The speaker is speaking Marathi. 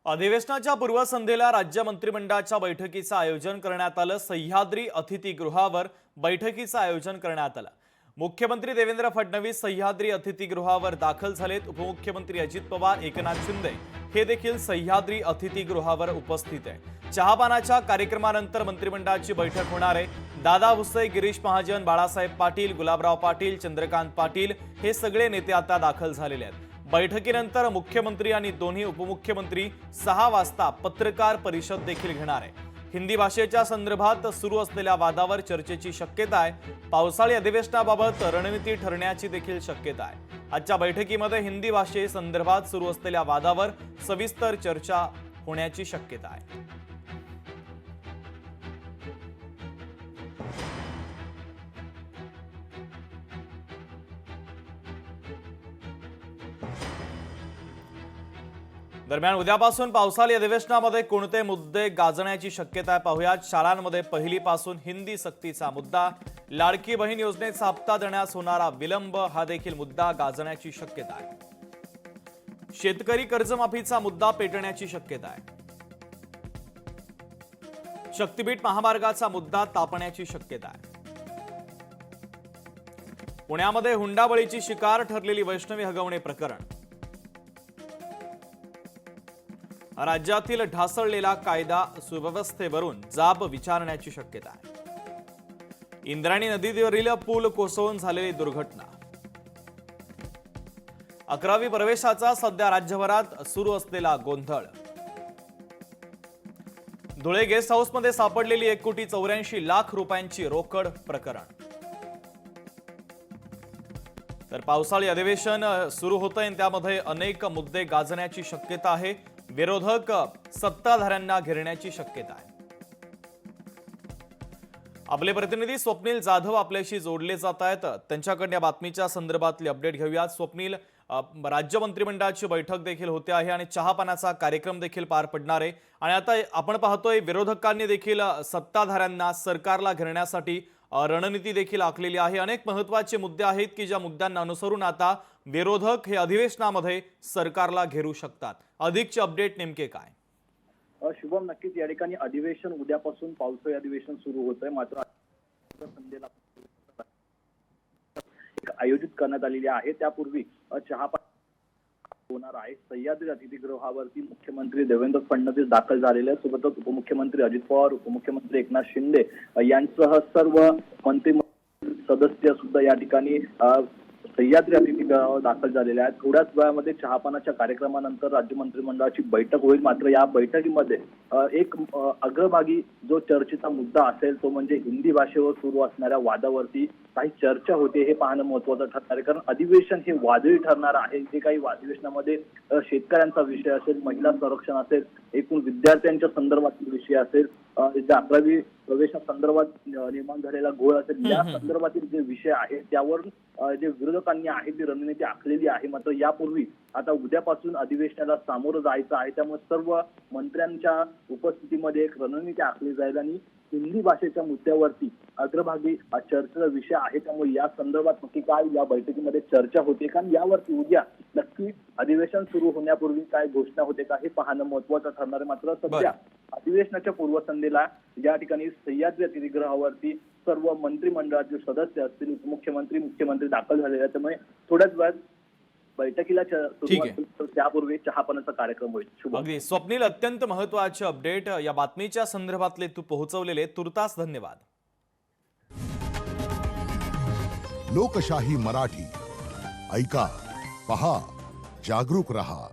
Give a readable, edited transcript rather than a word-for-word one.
अधिवेशनाच्या पूर्वसंध्येला राज्य मंत्रिमंडळाच्या बैठकीचं आयोजन करण्यात आलं। सह्याद्री अतिथीगृहावर बैठकीचं आयोजन करण्यात आलं। मुख्यमंत्री देवेंद्र फडणवीस सह्याद्री अतिथीगृहावर दाखल झालेत। उपमुख्यमंत्री अजित पवार, एकनाथ शिंदे हे देखील सह्याद्री अतिथीगृहावर उपस्थित आहे। चहापानाच्या कार्यक्रमानंतर मंत्रिमंडळाची बैठक होणार आहे। दादा भुसे, गिरीश महाजन, बाळासाहेब पाटील, गुलाबराव पाटील, चंद्रकांत पाटील हे सगळे नेते आता दाखल झालेले आहेत। बैठकीनंतर मुख्यमंत्री आणि दोन्ही उपमुख्यमंत्री 6 वाजता पत्रकार परिषद देखील घेणार आहे। हिंदी भाषेच्या संदर्भात सुरू असलेल्या वादावर चर्चेची शक्यता आहे। पावसाळी अधिवेशनाबाबत रणनीती ठरण्याची देखील शक्यता आहे। आजच्या बैठकीमध्ये हिंदी भाषेसंदर्भात सुरू असलेल्या वादावर सविस्तर चर्चा होण्याची शक्यता आहे। दरम्यान उद्यापासून पावसाळी अधिवेशनामध्ये कोणते मुद्दे गाजण्याची शक्यता आहे पाहूयात। शाळांमध्ये पहिलीपासून हिंदी सक्तीचा मुद्दा, लाडकी बहीण योजनेचा हप्ता देण्यास होणारा विलंब हा देखील मुद्दा गाजण्याची शक्यता आहे। शेतकरी कर्जमाफीचा मुद्दा पेटण्याची शक्यता आहे। शक्तीपीठ महामार्गाचा मुद्दा तापण्याची शक्यता आहे। पुण्यामध्ये हुंडाबळीची शिकार ठरलेली वैष्णवी हगवणे प्रकरण, राज्यातील ढासळलेला कायदा सुव्यवस्थेवरून जाब विचारण्याची शक्यता आहे। इंद्रायणी नदीवरील पूल कोसळून झालेली दुर्घटना, 11वी प्रवेशाचा सध्या राज्यभरात सुरू असलेला गोंधळ, धुळे गेस्ट हाऊसमध्ये सापडलेली 1,84,00,000 रुपयांची रोकड प्रकरण। तर पावसाळी अधिवेशन सुरू होतंय, त्यामध्ये अनेक मुद्दे गाजण्याची शक्यता आहे। विरोधक सत्ताधाऱ्यांना घेरण्याची शक्यता आहे। आपले प्रतिनिधी स्वप्नील जाधव आपल्याशी जोडले जात आहेत। त्यांच्याकडून या बातमीच्या संदर्भातली अपडेट घेऊयात। स्वप्नील, राज्य मंत्रिमंडळाची बैठक देखील होते आहे आणि चहापानाचा कार्यक्रम देखील पार पडणार आहे आणि आता आपण पाहतोय विरोधकांनी देखील सत्ताधाऱ्यांना, सरकारला घेरण्यासाठी रणनीती देखील आखलेली आहे। अनेक महत्त्वाचे मुद्दे आहेत की ज्या मुद्द्यांना अनुसरून आता विरोधक हे अधिवेशनामध्ये सरकारला घेरू शकतात। अधिकचे अपडेट नेमके काय? शुभम, नक्कीच या ठिकाणी अधिवेशन उद्यापासून पावसाळी अधिवेशन सुरू होतंय, मात्र संध्येला आयोजित करण्यात आलेली आहे। त्यापूर्वी चहापान होणार आहे। सह्याद्री अतिथीगृहावरती मुख्यमंत्री देवेंद्र फडणवीस दाखल झालेले आहेत। सोबतच उपमुख्यमंत्री अजित पवार, उपमुख्यमंत्री एकनाथ शिंदे यांसह सर्व मंत्रिमंडळ सदस्य सुद्धा या ठिकाणी सह्याद्री अतिथीगृहावर दाखल झालेले आहेत। थोड्याच वेळामध्ये चहापानाच्या कार्यक्रमानंतर राज्य मंत्रिमंडळाची बैठक होईल। मात्र या बैठकीमध्ये एक अग्रभागी जो चर्चेचा मुद्दा असेल तो म्हणजे हिंदी भाषेवर सुरू असणाऱ्या वादावरती काही चर्चा होते, हे पाहणं महत्त्वाचं ठरणार आहे। कारण अधिवेशन हे वादळी ठरणार आहे। जे काही अधिवेशनामध्ये शेतकऱ्यांचा विषय असेल, महिला संरक्षण असेल, एकूण विद्यार्थ्यांच्या संदर्भातील विषय असेल, 11वी प्रवेशासंदर्भात निर्माण झालेला घोळ असेल, या संदर्भातील जे विषय आहेत त्यावर जे विरोधकांनी आहे ती रणनीती आखलेली आहे। मात्र यापूर्वी आता उद्यापासून अधिवेशनाला सामोरं जायचं आहे, त्यामुळे सर्व मंत्र्यांच्या उपस्थितीमध्ये एक रणनीती आखली जाईल आणि हिंदी भाषेच्या मुद्द्यावरती अग्रभागी चर्चेचा विषय आहे। त्यामुळे या संदर्भात नक्की काय या बैठकीमध्ये चर्चा होते, कारण यावरती उद्या नक्की अधिवेशन सुरू होण्यापूर्वी काय घोषणा होते का हे पाहणं महत्त्वाचं ठरणार आहे। मात्र सध्या अधिवेशनाच्या पूर्वसंध्येला या ठिकाणी सह्याद्री अतिथीगृहावरती सर्व मंत्रिमंडळाचे सदस्य असतील, उपमुख्यमंत्री, मुख्यमंत्री दाखल झालेले आहेत। त्यामुळे थोड्याच वेळात बैठकीला सुरुवात, त्यापूर्वी चहापानाचा कार्यक्रम होईल। अगदी स्वप्नील, अत्यंत महत्त्वाचे अपडेट या बातमीच्या संदर्भातले तू पोहोचवलेले, तुर्तास धन्यवाद। लोकशाही मराठी ऐका, पहा, जागरूक रहा।